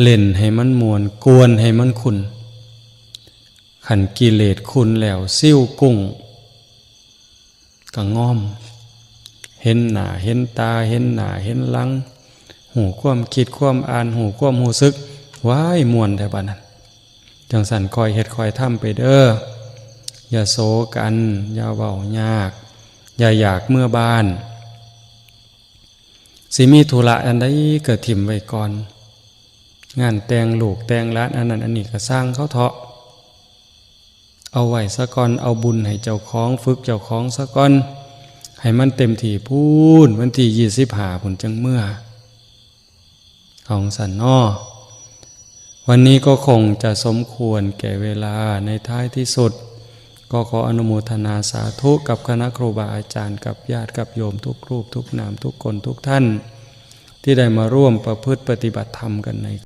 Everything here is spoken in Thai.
เล่นให้มันมวนกวนให้มันขุนขันกิเลสคุณแล้วซิ่วกุ้งก็ง่อมเห็นหน้าเห็นตาเห็นหน้าเห็นหลังหูความคิดความอ่านหูความหูซึกว้ายมวนแต่บัดนั้นจังสันคอยเฮ็ดคอยทำไปเด้ออย่าโศกันอย่าเว้ายากอย่าอยากเมื่อบ้านสิมีธุระอันใดเกิดถิ่มไว้ก่อนงานแต่งลูกแต่งหลานอันนั้นอันนี้ก็สร้างเขาเถาะเอาไว้ซะก่อนเอาบุญให้เจ้าของฝึกเจ้าของซะก่อนให้มันเต็มที่พูนวันที่25พุ่นจังเมื่อของสันน้อวันนี้ก็คงจะสมควรแก่เวลาในท้ายที่สุดก็ขออนุโมทนาสาธุกับคณะครูบาอาจารย์กับญาติกับโยมทุกรูปทุกนามทุกคนทุกท่านที่ได้มาร่วมประพฤติปฏิบัติธรรมกันใน